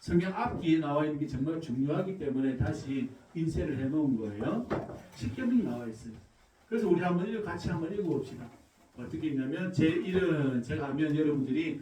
성경 앞뒤에 나와 있는 게 정말 중요하기 때문에 다시 인쇄를 해놓은 거예요. 십계명이 나와 있어요. 그래서 우리 같이 한번 읽어봅시다. 어떻게 읽냐면 제1은 제가 하면 여러분들이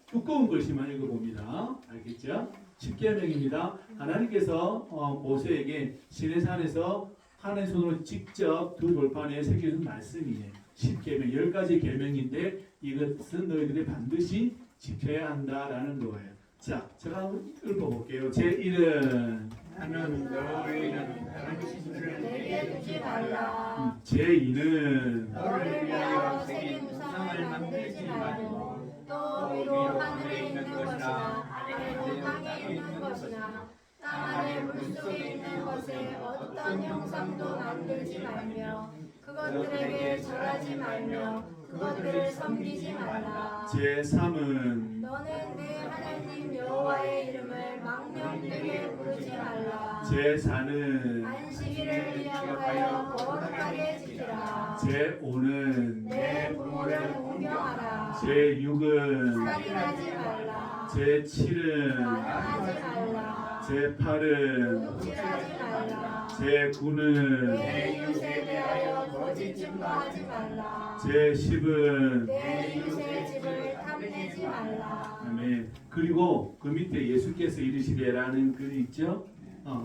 두꺼운 글씨만 읽어봅니다. 알겠죠? 십계명입니다. 하나님께서 모세에게 시내산에서 하나님 손으로 직접 두 돌판에 새겨준 말씀이에요. 십계명 10가지 계명인데 이것은 너희들이 반드시 지켜야 한다라는 거예요. 자, 제가 한번 읽어볼게요. 제1은 하는 너희는 다른 신을 내게 두지 말라. 제2는 너를 위하여 새긴 우상을 만들지 말고 또 위로 하늘에 있는 것이나 아래로 땅에 있는 것이나 땅 아래 물속에 있는 것에 어떤 형상도 만들지 말며 그것들에게 절하지 말며 그것들을 섬기지 말라. 제3은 너는 내 하나님 여호와의 이름을 망령되게 부르지 말라. 제4는 안식일을 기억하여 거룩하게 지키라. 제5는 내 부모를 공경하라. 제6은 살인하지 말라. 제7은 가늠하지 말라. 제8은 도둑질하지 말라. 제9는 내 이웃에 대하여 거짓 증거하지 말라. 제10은 내 이웃의 집을 탐내지 말라. 아멘. 그리고 그 밑에 예수께서 이르시되라는 글이 있죠?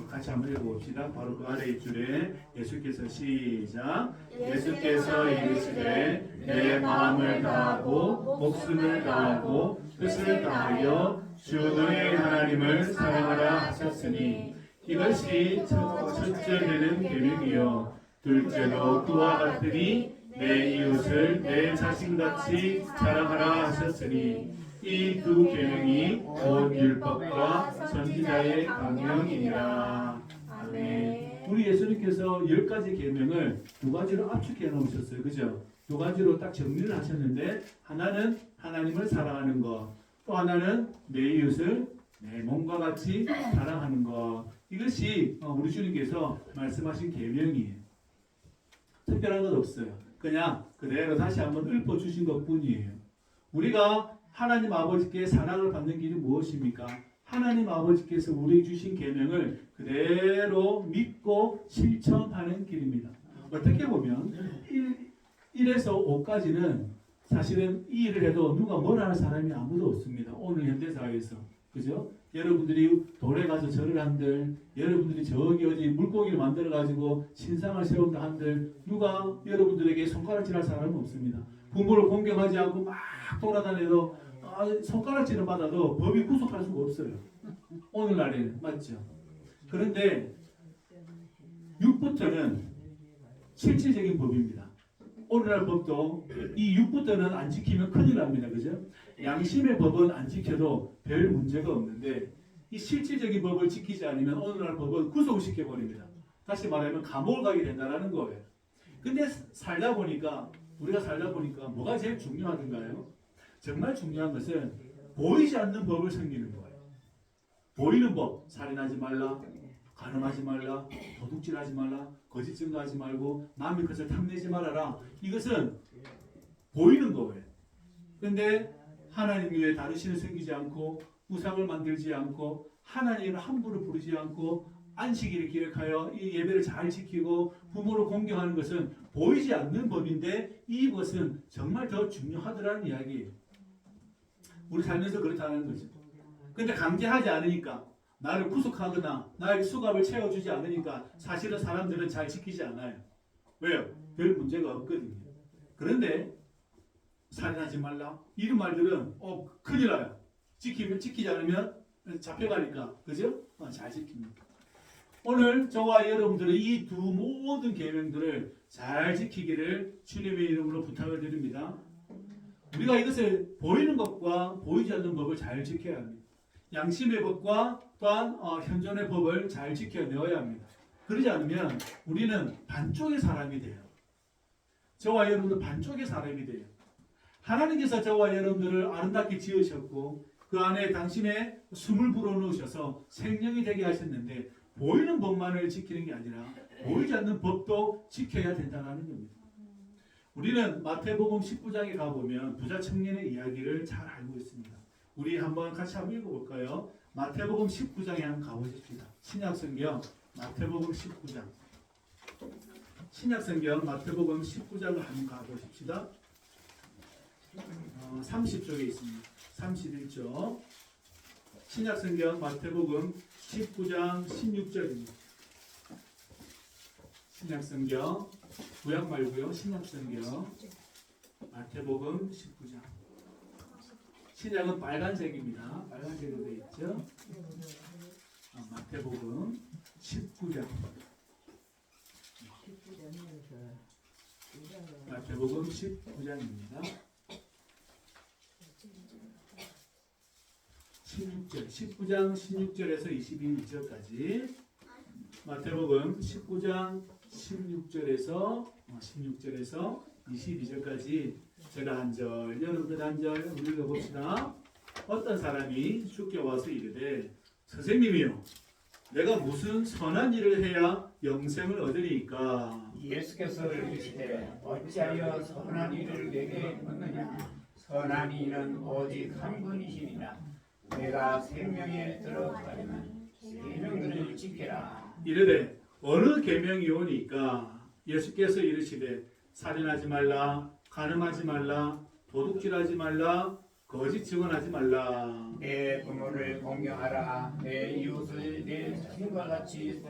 같이 한번 읽어봅시다. 바로 그 아래 줄에 예수께서 시작. 예수께서 이르시되 내 마음을 다하고 목숨을 다하고 뜻을 다하여 주 너의 하나님을 사랑하라 하셨으니 이것이 첫째 되는 계명이요 둘째로 그와 같으니 내 이웃을 내 자신같이 사랑하라 하셨으니 이 두 계명이 온 율법과 선지자의 강령이니라. 아멘. 우리 예수님께서 10가지 계명을 두 가지로 압축해 놓으셨어요. 그죠? 두 가지로 딱 정리를 하셨는데 하나는 하나님을 사랑하는 것, 또 하나는 내 이웃을 내 몸과 같이 사랑하는 것. 이것이 우리 주님께서 말씀하신 계명이에요. 특별한 것 없어요. 그냥 그대로 다시 한번 읊어주신 것뿐이에요. 우리가 하나님 아버지께 사랑을 받는 길이 무엇입니까? 하나님 아버지께서 우리에게 주신 계명을 그대로 믿고 실천하는 길입니다. 어떻게 보면 1에서 5까지는 사실은 이 일을 해도 누가 뭘 하는 사람이 아무도 없습니다. 오늘 현대사회에서. 그죠? 여러분들이 돌에 가서 절을 한들, 여러분들이 저기 어디 물고기를 만들어가지고 신상을 세운다 한들, 누가 여러분들에게 손가락질할 사람은 없습니다. 부모를 공경하지 않고 막 돌아다녀도 손가락질을 받아도 법이 구속할 수가 없어요. 오늘날에는. 맞죠? 그런데 6부터는 실질적인 법입니다. 오늘날 법도 이 6부터는 안 지키면 큰일 납니다. 그죠? 양심의 법은 안 지켜도 별 문제가 없는데 이 실질적인 법을 지키지 않으면 오늘날 법은 구속시켜버립니다. 다시 말하면 감옥을 가게 된다는 거예요. 근데 우리가 살다 보니까 뭐가 제일 중요하던가요? 정말 중요한 것은 보이지 않는 법을 섬기는 거예요. 보이는 법, 살인하지 말라, 간음하지 말라, 도둑질하지 말라, 거짓 증거하지 말고 남의 것을 탐내지 말아라. 이것은 보이는 거예요. 그런데 하나님 외에 다른 신을 섬기지 않고 우상을 만들지 않고 하나님을 함부로 부르지 않고 안식일을 기억하여 이 예배를 잘 지키고 부모를 공경하는 것은 보이지 않는 법인데 이것은 정말 더 중요하더라는 이야기예요. 우리 살면서 그렇다는 거죠. 근데 강제하지 않으니까 나를 구속하거나 나에게 수갑을 채워주지 않으니까 사실은 사람들은 잘 지키지 않아요. 왜요? 별 문제가 없거든요. 그런데 살인하지 말라 이런 말들은 큰일 나요. 지키지 않으면 잡혀가니까. 그죠? 잘 지킵니다. 오늘 저와 여러분들은 이 두 모든 계명들을 잘 지키기를 주님의 이름으로 부탁을 드립니다. 우리가 이것을 보이는 것과 보이지 않는 법을 잘 지켜야 합니다. 양심의 법과 또한 현존의 법을 잘 지켜내어야 합니다. 그러지 않으면 우리는 반쪽의 사람이 돼요. 저와 여러분들 반쪽의 사람이 돼요. 하나님께서 저와 여러분들을 아름답게 지으셨고 그 안에 당신의 숨을 불어넣으셔서 생명이 되게 하셨는데 보이는 법만을 지키는 게 아니라 보이지 않는 법도 지켜야 된다는 겁니다. 우리는 마태복음 19장에 가보면 부자 청년의 이야기를 잘 알고 있습니다. 우리 한번 같이 한번 읽어볼까요? 마태복음 19장에 한번 가보십시다. 신약성경 마태복음 19장. 신약성경 마태복음 19장을 한번 가보십시다. 30쪽에 있습니다. 31쪽. 신약성경 마태복음 19장 16절입니다. 신약성경 구약 말고요. 신약성경 마태복음 19장. 신약은 빨간색입니다. 빨간색으로 되어 있죠. 마태복음 19장. 마태복음 19장입니다. 16절, 19장 16절에서 22절까지 마태복음 19장 16절에서 22절까지 제가 한 절, 여러분들 한 절 우리 읽어봅시다. 어떤 사람이 주께 와서 이르되 선생님이요 내가 무슨 선한 일을 해야 영생을 얻으리이까? 예수께서 이르시되 어찌하여 선한 일을 내게 묻느냐 선한 이는 오직 한 분이시니라 내가 생명에 들어가려면 계명들을 지켜라. 이르되 어느 계명이 오니까? 예수께서 이르시되 살인하지 말라, 간음하지 말라, 도둑질하지 말라, 거짓 증언하지 말라. 내 부모를 공경하라. 내 이웃을 내 자신과 같이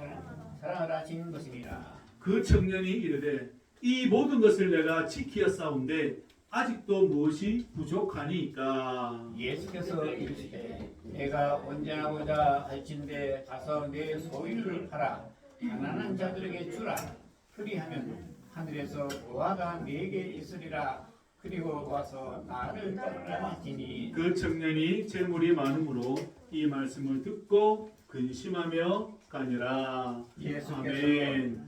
사랑하라 하신 것이니라. 그 청년이 이르되 이 모든 것을 내가 지키었사온데 아직도 무엇이 부족하니까? 예수께서 이르시되 내가 온전하고자 할진대 가서 내 소유를 팔아 가난한 자들에게 주라. 그리하면 하늘에서 보화가 네게 있으리라. 그리고 와서 나를 따르라 하시니. 그 청년이 재물이 많으므로 이 말씀을 듣고 근심하며 가니라. 예수께서 아멘.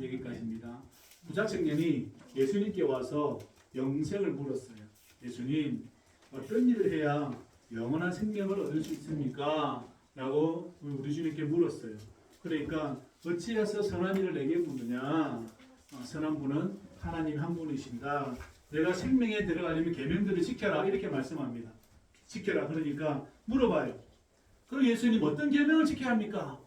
여기까지입니다. 부자 청년이 예수님께 와서 영생을 물었어요. 예수님, 어떤 일을 해야 영원한 생명을 얻을 수 있습니까? 라고 우리 주님께 물었어요. 그러니까 어찌해서 선한 일을 내게 묻느냐? 선한 분은 하나님 한 분이신다. 내가 생명에 들어가려면 계명들을 지켜라 이렇게 말씀합니다. 지켜라. 그러니까 물어봐요. 그럼 예수님 어떤 계명을 지켜야 합니까?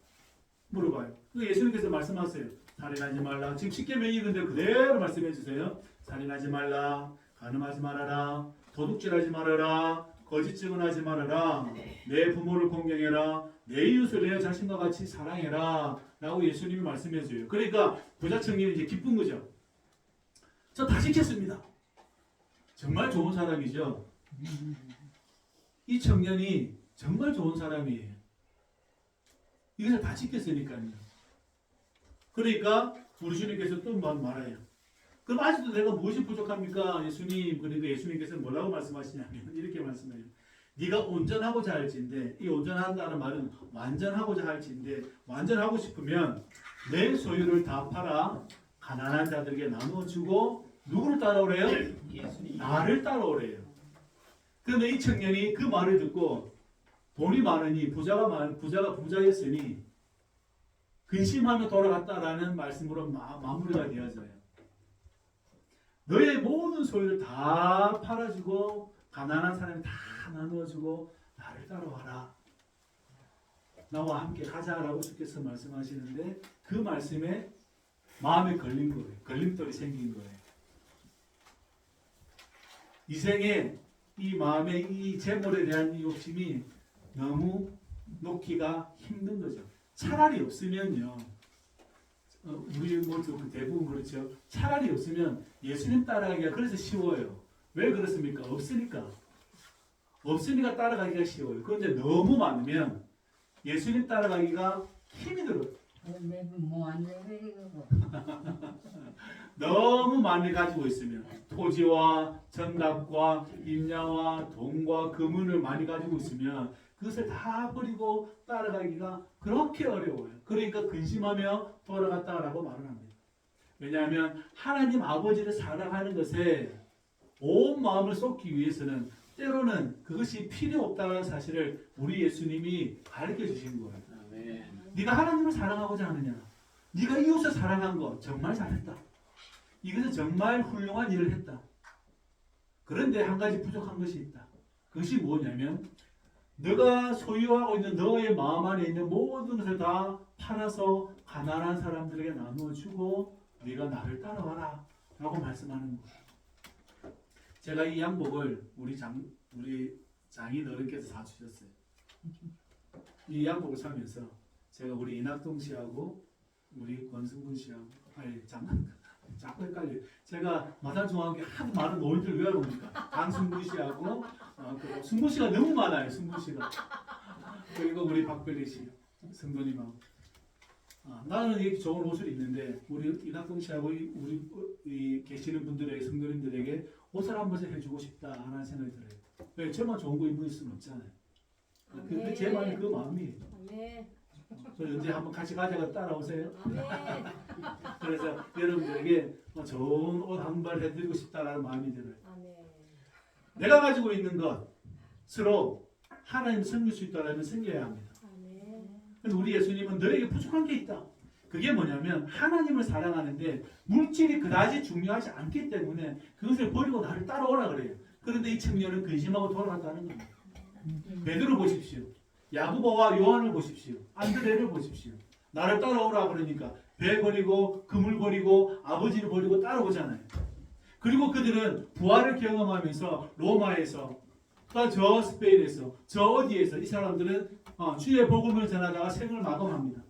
물어봐요. 그 예수님께서 말씀하세요. 살인하지 말라. 지금 10계명이 근데 그대로 말씀해 주세요. 살인하지 말라. 간음하지 말아라. 도둑질하지 말아라. 거짓 증언하지 말아라. 내 부모를 공경해라. 내 이웃을 내 자신과 같이 사랑해라. 라고 예수님이 말씀해 줘요. 그러니까 부자 청년이 이제 기쁜 거죠. 저 다 지켰습니다. 정말 좋은 사람이죠. 이 청년이 정말 좋은 사람이에요. 이것을 다 지켰으니까요. 그러니까 우리 주님께서 또 말해요. 그럼 아직도 내가 무엇이 부족합니까? 예수님. 그러니까 예수님께서 뭐라고 말씀하시냐면 이렇게 말씀해요. 네가 온전하고자 할진데, 이 온전한다는 말은 완전하고자 할진데, 완전하고 싶으면 내 소유를 다 팔아 가난한 자들에게 나눠주고 누구를 따라오래요? 예수님. 나를 따라오래요. 그런데 이 청년이 그 말을 듣고 돈이 많으니 부자였으니 근심하며 돌아갔다라는 말씀으로 마무리가 되어져요. 너의 모든 소유를 다 팔아주고 가난한 사람이 다 나누어주고 나를 따라와라. 나와 함께 가자라고 주께서 말씀하시는데 그 말씀에 마음에 걸린 거예요. 걸림돌이 생긴 거예요. 이 생에 이 마음에 이 재물에 대한 욕심이 너무 놓기가 힘든 거죠. 차라리 없으면요. 우리 모두 대부분 그렇죠. 차라리 없으면 예수님 따라가기가 그래서 쉬워요. 왜 그렇습니까? 없으니까. 없으니까 따라가기가 쉬워요. 그런데 너무 많으면 예수님 따라가기가 힘이 들어요. 너무 많이 가지고 있으면 토지와 전락과 임야와 돈과 금은을 많이 가지고 있으면 그것을 다 버리고 따라가기가 그렇게 어려워요. 그러니까 근심하며 돌아갔다라고 말을 합니다. 왜냐하면 하나님 아버지를 사랑하는 것에 온 마음을 쏟기 위해서는 때로는 그것이 필요 없다는 사실을 우리 예수님이 가르쳐 주신 거예요. 아멘. 네가 하나님을 사랑하고자 하느냐? 네가 이웃을 사랑한 거 정말 잘했다. 이것은 정말 훌륭한 일을 했다. 그런데 한 가지 부족한 것이 있다. 그것이 뭐냐면 너가 소유하고 있는 너의 마음 안에 있는 모든 것을 다 팔아서 가난한 사람들에게 나누어 주고 네가 나를 따라와라 라고 말씀하는 거예요. 제가 이 양복을 우리 장인 어른께서 사주셨어요. 이 양복을 사면서 제가 우리 이낙동 씨하고 우리 권승근 씨하고 자꾸 헷갈려요. 제가 마산중앙교회 하도 많은 노인들 외워보니까 강승근 씨하고 그 승근 씨가 너무 많아요. 승근 씨가. 그리고 우리 박별리 씨, 성도님하고. 나는 이렇게 좋은 옷을 입는데 우리 이낙동 씨하고 우리 계시는 분들에게 성도님들에게 옷을 한 번씩 해주고 싶다 하는 생각이 들어요. 왜 저만 좋은 거 입을 수는 없잖아요. 제 마음이 그 마음이에요. 아멘. 저 언제 한번 같이 가자고 따라오세요. 아멘. 그래서 여러분들에게 좋은 옷 한 벌 해드리고 싶다라는 마음이 들어요. 아멘. 내가 가지고 있는 것으로 하나님 섬길 수 있다면 섬겨야 합니다. 아멘. 근데 우리 예수님은 너에게 부족한 게 있다. 그게 뭐냐면 하나님을 사랑하는데 물질이 그다지 중요하지 않기 때문에 그것을 버리고 나를 따라오라 그래요. 그런데 이 청년은 근심하고 돌아갔다는 겁니다. 베드로 보십시오. 야고보와 요한을 보십시오. 안드레를 보십시오. 나를 따라오라 그러니까 배 버리고 그물 버리고 아버지를 버리고 따라오잖아요. 그리고 그들은 부활을 경험하면서 로마에서 저 스페인에서 저 어디에서 이 사람들은 주의 복음을 전하다가 생을 마감합니다.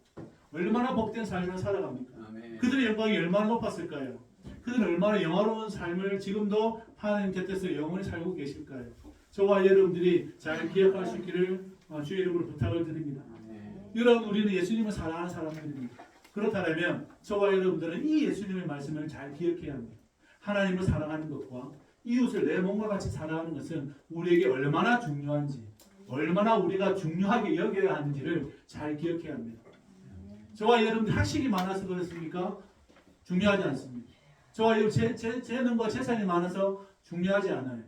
얼마나 복된 삶을 살아갑니까? 아멘. 그들의 영광이 얼마나 높았을까요? 그들은 얼마나 영화로운 삶을 지금도 하나님 곁에서 영원히 살고 계실까요? 저와 여러분들이 잘 기억할 수 있기를 주의 이름으로 부탁을 드립니다. 아멘. 여러분, 우리는 예수님을 사랑하는 사람들입니다. 그렇다면 저와 여러분들은 이 예수님의 말씀을 잘 기억해야 합니다. 하나님을 사랑하는 것과 이웃을 내 몸과 같이 사랑하는 것은 우리에게 얼마나 중요한지, 얼마나 우리가 중요하게 여겨야 하는지를 잘 기억해야 합니다. 저와 여러분들 학식이 많아서 그렇습니까? 중요하지 않습니다. 저와 여러분 재능과 재산이 많아서 중요하지 않아요.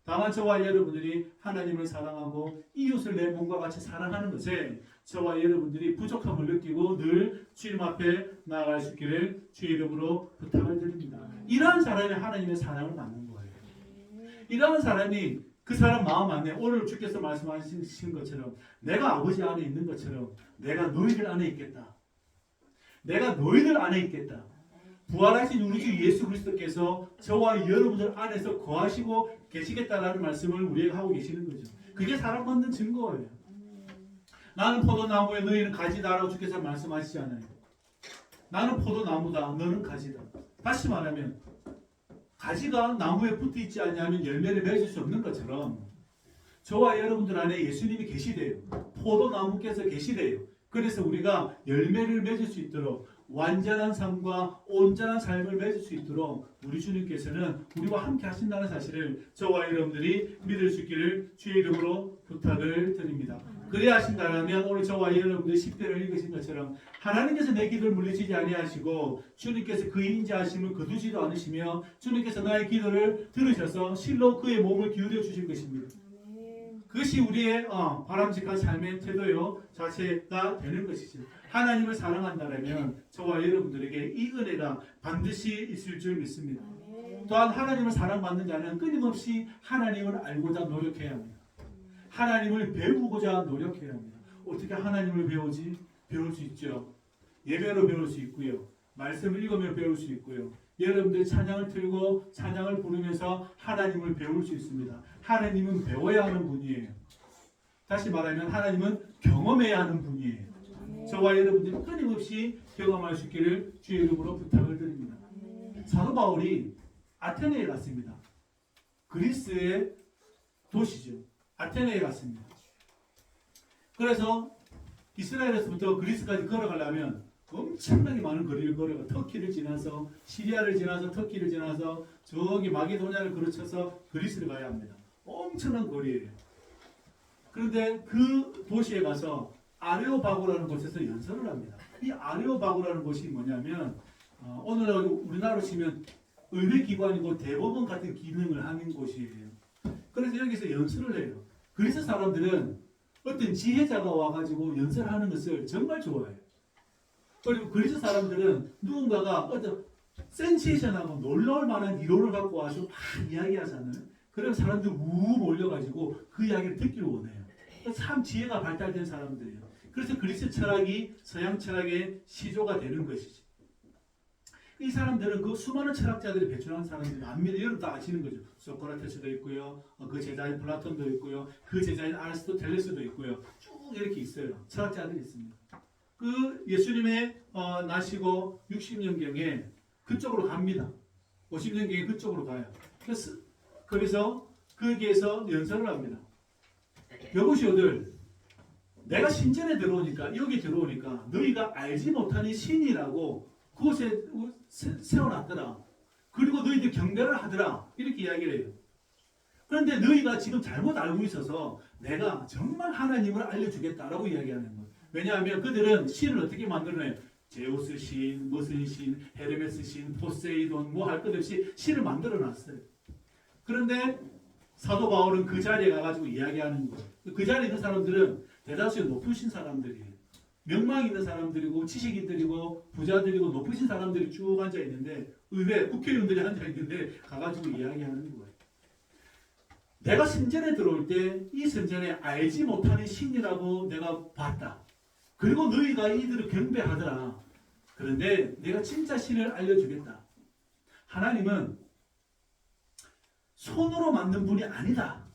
다만 저와 여러분들이 하나님을 사랑하고 이웃을 내 몸과 같이 사랑하는 것에 저와 여러분들이 부족함을 느끼고 늘 주님 앞에 나아갈 수 있기를 주의 이름으로 부탁을 드립니다. 이러한 사람이 하나님의 사랑을 받는 거예요. 이러한 사람이 그 사람 마음 안에 오늘 주께서 말씀하신 것처럼 내가 아버지 안에 있는 것처럼 내가 너희들 안에 있겠다. 내가 너희들 안에 있겠다. 부활하신 우리 주 예수 그리스도께서 저와 여러분들 안에서 거하시고 계시겠다라는 말씀을 우리에게 하고 계시는 거죠. 그게 사랑 받는 증거예요. 나는 포도나무에 너희는 가지다라고 주께서 말씀하시잖아요. 나는 포도나무다. 너는 가지다. 다시 말하면 가지가 나무에 붙어 있지 않냐면 열매를 맺을 수 없는 것처럼 저와 여러분들 안에 예수님이 계시대요. 포도나무께서 계시대요. 그래서 우리가 열매를 맺을 수 있도록 완전한 삶과 온전한 삶을 맺을 수 있도록 우리 주님께서는 우리와 함께 하신다는 사실을 저와 여러분들이 믿을 수 있기를 주의 이름으로 부탁을 드립니다. 그래야 하신다면 오늘 저와 여러분들이 10대를 읽으신 것처럼 하나님께서 내 기도를 물리치지 아니하시고 주님께서 그 인자하심을 거두지도 않으시며 주님께서 나의 기도를 들으셔서 실로 그의 몸을 기울여 주실 것입니다. 그것이 우리의 바람직한 삶의 태도요 자세가 되는 것이죠. 하나님을 사랑한다면 저와 여러분들에게 이 은혜가 반드시 있을 줄 믿습니다. 또한 하나님을 사랑받는 자는 끊임없이 하나님을 알고자 노력해야 합니다. 하나님을 배우고자 노력해야 합니다. 어떻게 하나님을 배우지? 배울 수 있죠. 예배로 배울 수 있고요. 말씀을 읽으며 배울 수 있고요. 여러분들 찬양을 틀고 찬양을 부르면서 하나님을 배울 수 있습니다. 하나님은 배워야 하는 분이에요. 다시 말하면 하나님은 경험해야 하는 분이에요. 저와 여러분들이 끊임없이 경험할 수 있기를 주의 이름으로 부탁을 드립니다. 사도 바울이 아테네에 갔습니다. 그리스의 도시죠. 아테네에 갔습니다. 그래서 이스라엘에서부터 그리스까지 걸어가려면 엄청나게 많은 거리를 걸어가 터키를 지나서 시리아를 지나서 터키를 지나서 저기 마게도냐를 거쳐서 그리스를 가야 합니다. 엄청난 거리예요. 그런데 그 도시에 가서 아레오바고라는 곳에서 연설을 합니다. 이 아레오바고라는 곳이 뭐냐면 오늘 우리나라로 치면 의회기관이고 대법원 같은 기능을 하는 곳이에요. 그래서 여기서 연설을 해요. 그리스 사람들은 어떤 지혜자가 와가지고 연설하는 것을 정말 좋아해요. 그리고 그리스 사람들은 누군가가 어떤 센세이션하고 놀라울 만한 이론을 갖고 와서 막 이야기하잖아요. 그럼 사람들이 우 몰려가지고 그 이야기를 듣기를 원해요. 참 지혜가 발달된 사람들이에요. 그래서 그리스 철학이 서양 철학의 시조가 되는 것이지. 이 사람들은 그 수많은 철학자들이 배출한 사람들이 안면에 여러분 다 아시는 거죠. 소크라테스도 있고요, 그 제자인 플라톤도 있고요, 그 제자인 아리스토텔레스도 있고요. 쭉 이렇게 있어요. 철학자들이 있습니다. 그 예수님의 나시고 60년경에 그쪽으로 갑니다. 50년경에 그쪽으로 가요. 그래서 거기에서 연설을 합니다. 여보시오들, 내가 신전에 들어오니까 여기 들어오니까 너희가 알지 못하는 신이라고 그곳에 세워놨더라. 그리고 너희들 경배를 하더라. 이렇게 이야기를 해요. 그런데 너희가 지금 잘못 알고 있어서 내가 정말 하나님을 알려주겠다라고 이야기하는 거예요. 왜냐하면 그들은 신을 어떻게 만들어내요? 제우스 신, 무슨 신, 헤르메스 신, 포세이돈 뭐 할 것 없이 신을 만들어놨어요. 그런데 사도 바울은 그 자리에 가가지고 이야기하는 거예요. 그 자리에 있는 사람들은 대다수의 높으신 사람들이에요. 명망 있는 사람들이고 지식인들이고 부자들이고 높으신 사람들이 쭉 앉아 있는데 의회 국회의원들이 앉아 있는데 가가지고 이야기하는 거예요. 내가 선전에 들어올 때 이 선전에 알지 못하는 신이라고 내가 봤다. 그리고 너희가 이들을 경배하더라. 그런데 내가 진짜 신을 알려주겠다. 하나님은 손으로 만든 분이 아니다.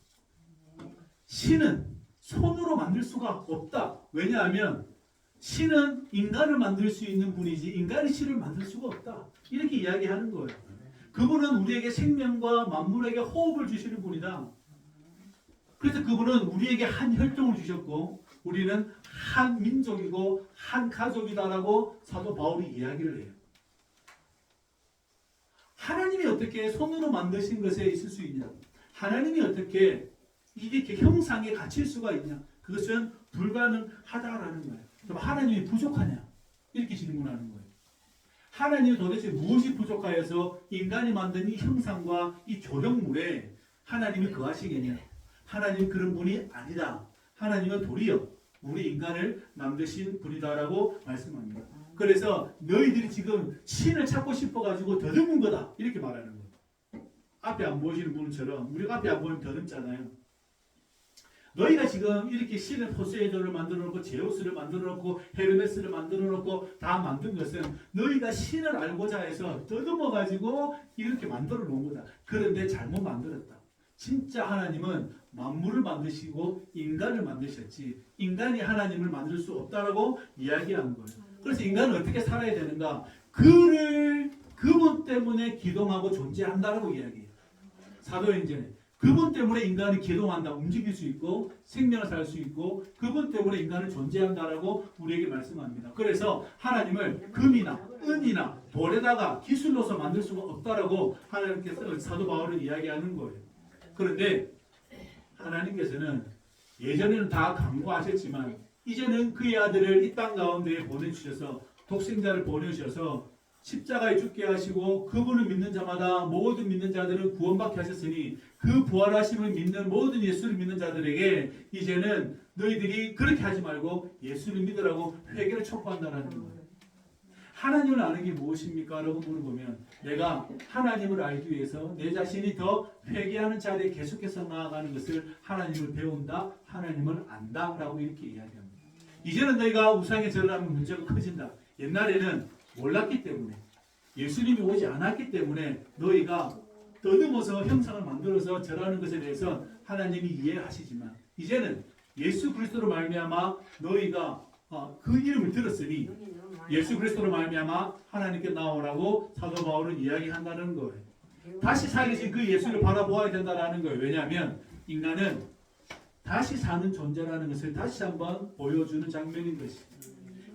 신은 손으로 만들 수가 없다. 왜냐하면 신은 인간을 만들 수 있는 분이지 인간이 신을 만들 수가 없다. 이렇게 이야기하는 거예요. 그분은 우리에게 생명과 만물에게 호흡을 주시는 분이다. 그래서 그분은 우리에게 한 혈통을 주셨고 우리는 한 민족이고 한 가족이다라고 사도 바울이 이야기를 해요. 하나님이 어떻게 손으로 만드신 것에 있을 수 있냐? 하나님이 어떻게 이렇게 형상에 갇힐 수가 있냐? 그것은 불가능하다라는 거예요. 그럼 하나님이 부족하냐? 이렇게 질문하는 거예요. 하나님이 도대체 무엇이 부족하여서 인간이 만든 이 형상과 이 조형물에 하나님이 거하시겠냐? 하나님 그런 분이 아니다. 하나님은 도리어 우리 인간을 만드신 분이다라고 말씀합니다. 그래서 너희들이 지금 신을 찾고 싶어가지고 더듬은 거다. 이렇게 말하는 거예요. 앞에 안 보이시는 분처럼 우리가 앞에 안 보이면 더듬잖아요. 너희가 지금 이렇게 신을 포세이돈을 만들어 놓고 제우스를 만들어 놓고 헤르메스를 만들어 놓고 다 만든 것은 너희가 신을 알고자 해서 더듬어 가지고 이렇게 만들어 놓은 거다. 그런데 잘못 만들었다. 진짜 하나님은 만물을 만드시고 인간을 만드셨지 인간이 하나님을 만들 수 없다라고 이야기한 거예요. 그래서 인간은 어떻게 살아야 되는가? 그분 때문에 기동하고 존재한다라고 이야기해요. 사도행전에 그분 때문에 인간이 기동한다, 움직일 수 있고 생명을 살 수 있고 그분 때문에 인간은 존재한다라고 우리에게 말씀합니다. 그래서 하나님을 금이나 은이나 돌에다가 기술로서 만들 수가 없다라고 하나님께서 사도 바울은 이야기하는 거예요. 그런데 하나님께서는 예전에는 다 강구하셨지만 이제는 그의 아들을 이 땅 가운데 보내주셔서 독생자를 보내주셔서 십자가에 죽게 하시고 그분을 믿는 자마다 모든 믿는 자들은 구원받게 하셨으니 그 부활하심을 믿는 모든 예수를 믿는 자들에게 이제는 너희들이 그렇게 하지 말고 예수를 믿으라고 회개를 촉구한다는 거예요. 하나님을 아는 게 무엇입니까? 라고 물어보면 내가 하나님을 알기 위해서 내 자신이 더 회개하는 자리에 계속해서 나아가는 것을 하나님을 배운다, 하나님을 안다 라고 이렇게 이야기합니다. 이제는 너희가 우상에 절하면 문제가 커진다. 옛날에는 몰랐기 때문에 예수님이 오지 않았기 때문에 너희가 더듬어서 형상을 만들어서 절하는 것에 대해서 하나님이 이해하시지만 이제는 예수 그리스도로 말미암아 너희가 그 이름을 들었으니 예수 그리스도로 말미암아 하나님께 나오라고 사도 바울은 이야기한다는 거예요. 다시 살리신 그 예수를 바라보아야 된다는 거예요. 왜냐하면 인간은 다시 사는 존재라는 것을 다시 한번 보여주는 장면인 것이죠.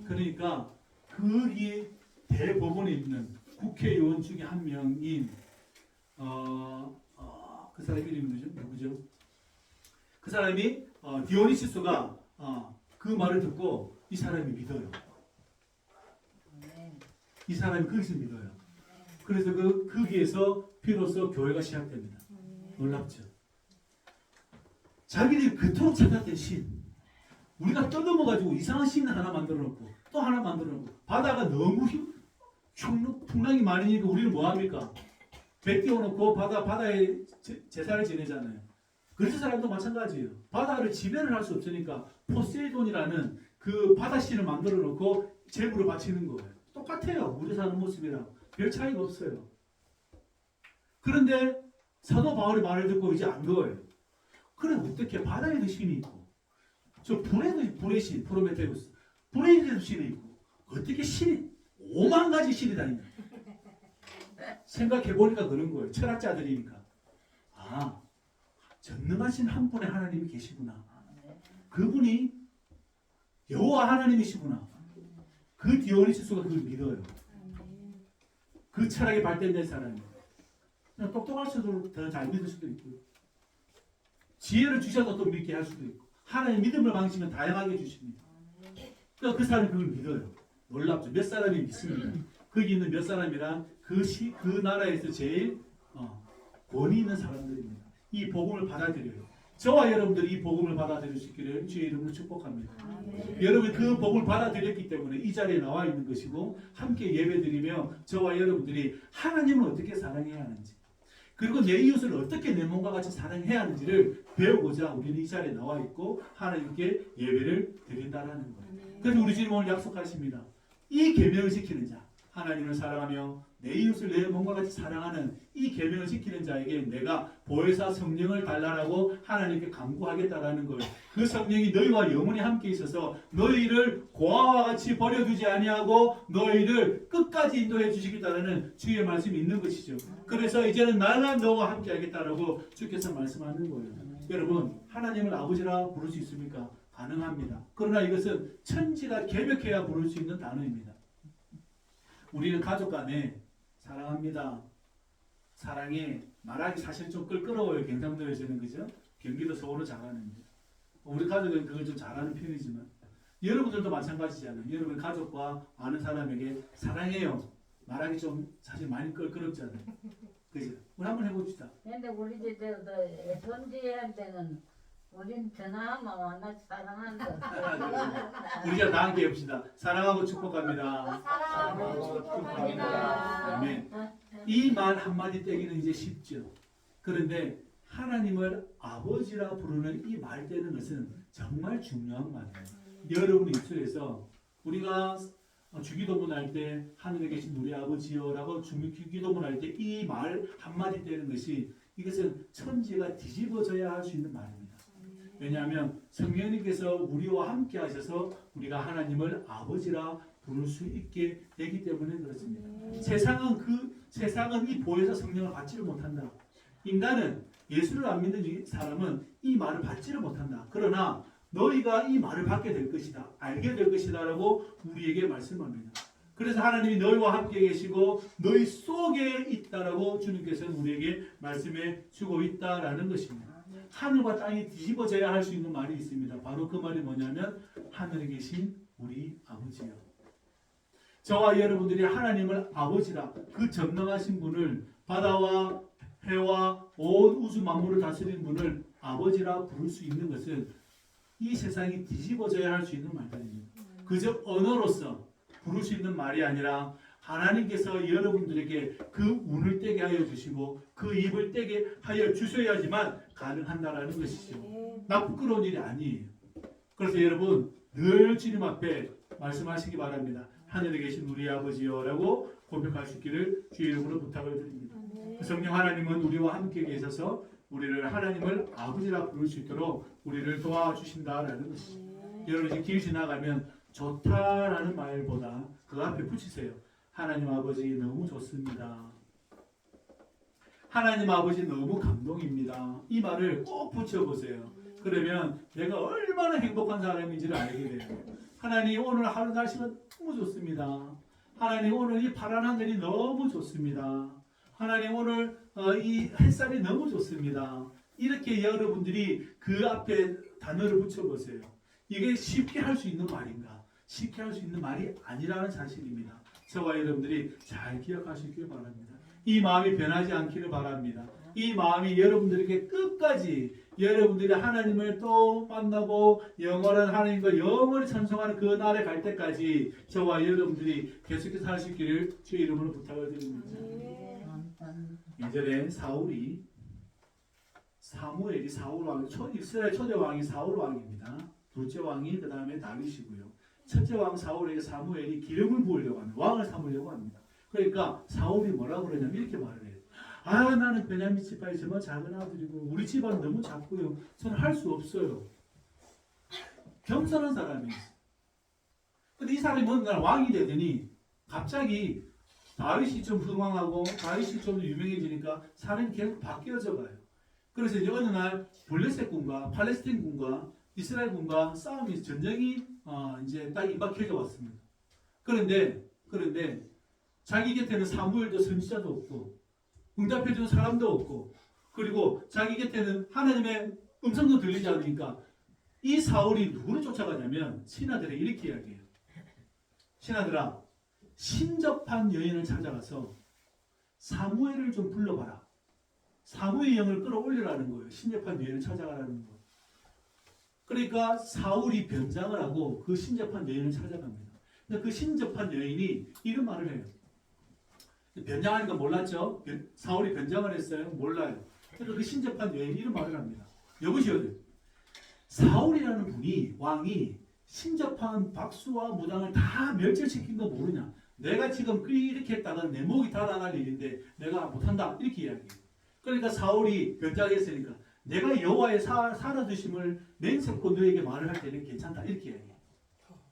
그러니까 거기 대법원에 있는 국회의원 중에 한 명인 그 사람 이름이 누구죠? 그 사람이 디오니시스가 그 말을 듣고 이 사람이 믿어요. 이 사람이 거기서 믿어요. 그래서 거기에서 비로소 교회가 시작됩니다. 놀랍죠? 자기들이 그토록 찾았던 신, 우리가 떠넘어가지고 이상한 신 하나 만들어놓고 또 하나 만들어놓고 바다가 너무 풍랑이 많으니까 우리는 뭐합니까? 배 띄워놓고 바다에 제사를 지내잖아요. 그리스 사람도 마찬가지예요. 바다를 지배를 할 수 없으니까 포세이돈이라는 그 바다신을 만들어 놓고 제물을 바치는 거예요. 똑같아요. 우리 사는 모습이랑 별 차이가 없어요. 그런데 사도 바울의 말을 듣고 이제 안 그거예요. 그래 어떻게 바다에도 신이 있고 저 불의 신 프로메테우스 불에도 신이 있고 어떻게 신이 5만 가지 신이 다 있냐. 생각해 보니까 그런 거예요. 철학자들이니까. 아, 전능하신 한 분의 하나님이 계시구나. 그분이 여호와 하나님이시구나. 그 디오니시스가 그걸 믿어요. 그 철학에 발달된 사람이. 그냥 똑똑할 수도 더 잘 믿을 수도 있고, 지혜를 주셔서 또 믿게 할 수도 있고, 하나님 믿음을 방식은 다양하게 주십니다. 그러니까 그 사람이 그걸 믿어요. 놀랍죠. 몇 사람이 믿습니다. 거기 있는 몇 사람이란 그 나라에서 제일 권위 있는 사람들입니다. 이 복음을 받아들여요. 저와 여러분들이 이 복음을 받아들일 수 있기를 주의 이름으로 축복합니다. 여러분이 그 복음을 받아들였기 때문에 이 자리에 나와 있는 것이고 함께 예배드리며 저와 여러분들이 하나님을 어떻게 사랑해야 하는지 그리고 내 이웃을 어떻게 내 몸과 같이 사랑해야 하는지를 배우고자 우리는 이 자리에 나와 있고 하나님께 예배를 드린다라는 거예요. 그래서 우리 주님 오늘 약속하십니다. 이 계명을 지키는 자, 하나님을 사랑하며 내 이웃을 내 몸과 같이 사랑하는 이 계명을 지키는 자에게 내가 보혜사 성령을 달라라고 하나님께 간구하겠다라는 거예요. 그 성령이 너희와 영원히 함께 있어서 너희를 고아와 같이 버려두지 아니하고 너희를 끝까지 인도해 주시겠다라는 주의 말씀이 있는 것이죠. 그래서 이제는 나는 너와 함께 하겠다라고 주께서 말씀하는 거예요. 여러분 하나님을 아버지라 부를 수 있습니까? 가능합니다. 그러나 이것은 천지가 개벽해야 부를 수 있는 단어입니다. 우리는 가족 간에 사랑합니다. 사랑해. 말하기 사실 좀 끌끄러워요. 경상도에서는 그죠? 경기도 서울은 잘하는데. 우리 가족은 그걸 좀 잘하는 편이지만 여러분들도 마찬가지잖아요. 여러분 가족과 아는 사람에게 사랑해요. 말하기 좀 사실 많이 끌끄럽잖아요. 그죠? 우리 한번 해봅시다. 근데 우리 집에도 손지한테는 우린 전화하면 완전 사랑한다. 우리가 다 함께 해봅시다. 사랑하고 축복합니다. 사랑하고 축복합니다. 아멘. 이 말 한마디 떼기는 이제 쉽죠. 그런데 하나님을 아버지라 부르는 이 말 떼는 것은 정말 중요한 말이에요. 여러분 입술에서 우리가 주기도문 할 때 하늘에 계신 우리 아버지여라고 주기도문 할 때 이 말 한마디 떼는 것이 이것은 천지가 뒤집어져야 할 수 있는 말입니다. 왜냐하면 성령님께서 우리와 함께 하셔서 우리가 하나님을 아버지라 부를 수 있게 되기 때문에 그렇습니다. 세상은 이 보혜사 성령을 받지를 못한다. 인간은 예수를 안 믿는 사람은 이 말을 받지를 못한다. 그러나 너희가 이 말을 받게 될 것이다. 알게 될 것이다 라고 우리에게 말씀합니다. 그래서 하나님이 너희와 함께 계시고 너희 속에 있다라고 주님께서는 우리에게 말씀해 주고 있다라는 것입니다. 하늘과 땅이 뒤집어져야 할 수 있는 말이 있습니다. 바로 그 말이 뭐냐면 하늘에 계신 우리 아버지요. 저와 여러분들이 하나님을 아버지라 그 전능하신 분을 바다와 해와 온 우주 만물을 다스리는 분을 아버지라 부를 수 있는 것은 이 세상이 뒤집어져야 할 수 있는 말들입니다. 그저 언어로서 부를 수 있는 말이 아니라 하나님께서 여러분들에게 그 운을 떼게 하여 주시고 그 입을 떼게 하여 주셔야지만 가능한다라는 것이죠. 나 부끄러운 일이 아니에요. 그래서 여러분 늘 주님 앞에 말씀하시기 바랍니다. 하늘에 계신 우리 아버지여라고 고백할 수 있기를 주의 이름으로 부탁을 드립니다. 성령 하나님은 우리와 함께 계셔서 우리를 하나님을 아버지라 부를 수 있도록 우리를 도와주신다라는 것이죠. 여러분 이제 길 지나가면 좋다라는 말보다 그 앞에 붙이세요. 하나님 아버지 너무 좋습니다. 하나님 아버지 너무 감동입니다. 이 말을 꼭 붙여보세요. 그러면 내가 얼마나 행복한 사람인지를 알게 돼요. 하나님 오늘 하루 날씨가 너무 좋습니다. 하나님 오늘 이 파란 하늘이 너무 좋습니다. 하나님 오늘 이 햇살이 너무 좋습니다. 이렇게 여러분들이 그 앞에 단어를 붙여보세요. 이게 쉽게 할 수 있는 말인가? 쉽게 할 수 있는 말이 아니라는 사실입니다. 저와 여러분들이 잘 기억하시길 바랍니다. 이 마음이 변하지 않기를 바랍니다. 이 마음이 여러분들에게 끝까지 여러분들이 하나님을 또 만나고 영원한 하나님과 영원히 찬송하는 그 날에 갈 때까지 저와 여러분들이 계속해서 할 수 있기를 주의 이름으로 부탁을 드립니다. 예전에 사무엘이 사울 왕, 이스라엘 초대 왕이 사울 왕입니다. 둘째 왕이 그 다음에 다윗이고요. 첫째 왕 사울에게 사무엘이 기름을 부으려고 합니다. 왕을 삼으려고 합니다. 그러니까 사울이 뭐라고 그러냐면 이렇게 말을 해요. 아, 나는 베냐민 지파의 저만 작은 아들이고 우리 집안은 너무 작고요. 저는 할 수 없어요. 겸손한 사람이었어요. 근데 이 사람이 어느 날 왕이 되더니 갑자기 다윗이 좀 흥왕하고 다윗이 좀 유명해지니까 사람이 계속 바뀌어져 가요. 그래서 이제 어느 날 블레셋 군과 팔레스틴 군과 이스라엘 군과 싸움이 전쟁이 이제 딱 임박해져 왔습니다. 그런데 자기 곁에는 사무엘도 선지자도 없고 응답해주는 사람도 없고 그리고 자기 곁에는 하나님의 음성도 들리지 않으니까 이 사울이 누구를 쫓아가냐면 신하들에게 이렇게 이야기해요. 신하들아, 신접한 여인을 찾아가서 사무엘을 좀 불러봐라. 사무엘 영을 끌어올리라는 거예요. 신접한 여인을 찾아가라는 거. 그러니까 사울이 변장을 하고 그 신접한 여인을 찾아갑니다. 근데 그 신접한 여인이 이런 말을 해요. 변장하는 거 몰랐죠? 사울이 변장을 했어요? 몰라요. 그래서 그 신접한 여인이 이런 말을 합니다. 여보시오, 사울이라는 분이 왕이 신접한 박수와 무당을 다 멸절시킨 거 모르냐? 내가 지금 이렇게 했다가 내 목이 달아날 일인데 내가 못한다 이렇게 이야기해요. 그러니까 사울이 변장했으니까 내가 여호와의 살아두심을 맹세코 너에게 말을 할 때는 괜찮다 이렇게 이야기해요.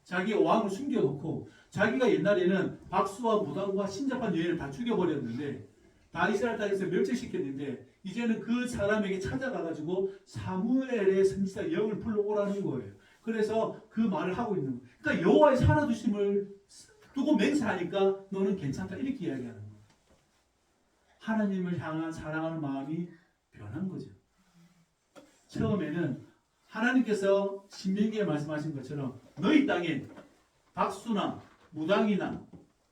자기 왕을 숨겨놓고 자기가 옛날에는 박수와 무당과 신접한 여인을 다 죽여버렸는데 다 이스라엘 땅에서 멸절시켰는데 이제는 그 사람에게 찾아가가지고 사무엘의 선지자 영을 불러오라는 거예요. 그래서 그 말을 하고 있는 거예요. 그러니까 여호와의 살아두심을 두고 맹세하니까 너는 괜찮다 이렇게 이야기하는 거예요. 하나님을 향한 사랑하는 마음이 변한 거죠. 처음에는 하나님께서 신명기에 말씀하신 것처럼 너희 땅에 박수나 무당이나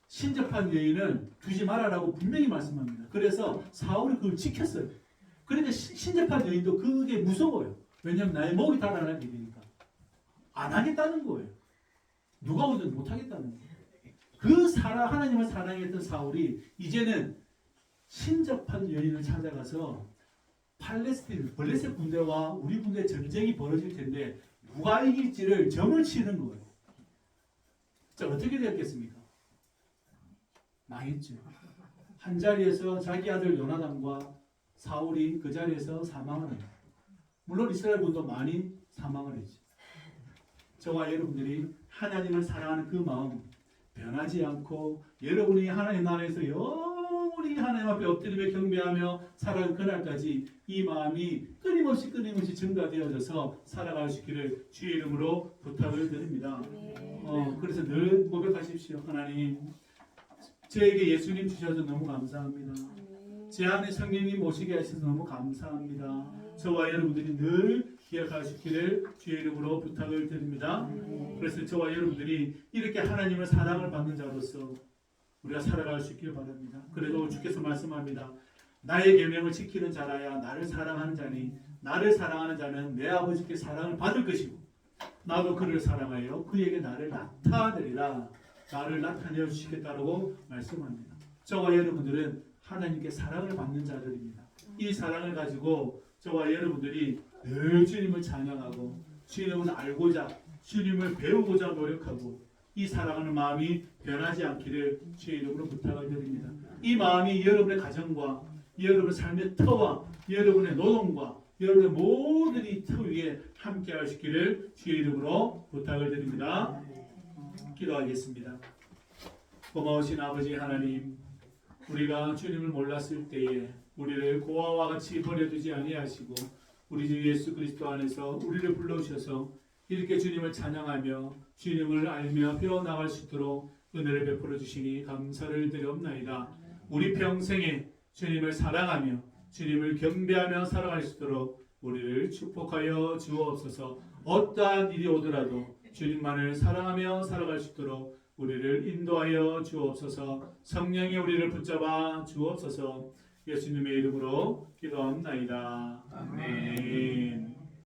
신접한 여인을 두지 말아라고 분명히 말씀합니다. 그래서 사울이 그걸 지켰어요. 그런데 신접한 여인도 그게 무서워요. 왜냐하면 나의 목이 달아날 일이니까. 안 하겠다는 거예요. 누가 오든 못 하겠다는 거예요. 하나님을 사랑했던 사울이 이제는 신접한 여인을 찾아가서 팔레스틴, 블레셋 군대와 우리 군대 전쟁이 벌어질 텐데 누가 이길지를 점을 치는 거예요. 자, 어떻게 되었겠습니까? 망했죠. 한 자리에서 자기 아들 요나단과 사울이 그 자리에서 사망을 합니다. 물론 이스라엘 군도 많이 사망을 했죠. 저와 여러분들이 하나님을 사랑하는 그 마음 변하지 않고 여러분이 하나님 나라에서 영원히 하나님 앞에 엎드리며 경배하며 살아가는 그날까지 이 마음이 끊임없이 증가되어져서 살아갈 수 있기를 주의 이름으로 부탁을 드립니다. 그래서 늘 고백하십시오. 하나님, 저에게 예수님 주셔서 너무 감사합니다. 제 안에 성령님 모시게 하셔서 너무 감사합니다. 저와 여러분들이 늘 기억할 수 있기를 주의 이름으로 부탁을 드립니다. 그래서 저와 여러분들이 이렇게 하나님의 사랑을 받는 자로서 우리가 살아갈 수 있기를 바랍니다. 그래도 주께서 말씀합니다. 나의 계명을 지키는 자라야 나를 사랑하는 자니 나를 사랑하는 자는 내 아버지께 사랑을 받을 것이고 나도 그를 사랑하여 그에게 나를 나타내리라. 나를 나타내어 주시겠다라고 말씀합니다. 저와 여러분들은 하나님께 사랑을 받는 자들입니다. 이 사랑을 가지고 저와 여러분들이 늘 주님을 찬양하고 주님을 알고자 주님을 배우고자 노력하고 이 사랑하는 마음이 변하지 않기를 주의 이름으로 부탁을 드립니다. 이 마음이 여러분의 가정과 여러분의 삶의 터와 여러분의 노동과 여러분의 모든 이 터 위에 함께 하시기를 주의 이름으로 부탁을 드립니다. 기도하겠습니다. 고마우신 아버지 하나님, 우리가 주님을 몰랐을 때에 우리를 고아와 같이 버려두지 아니하시고 우리 주 예수 그리스도 안에서 우리를 불러주셔서 이렇게 주님을 찬양하며 주님을 알며 배워나갈 수 있도록 은혜를 베풀어 주시니 감사를 드리옵나이다. 우리 평생에 주님을 사랑하며 주님을 경배하며 살아갈 수 있도록 우리를 축복하여 주옵소서. 어떠한 일이 오더라도 주님만을 사랑하며 살아갈 수 있도록 우리를 인도하여 주옵소서. 성령이 우리를 붙잡아 주옵소서. 예수님의 이름으로 기도합나이다. 아멘.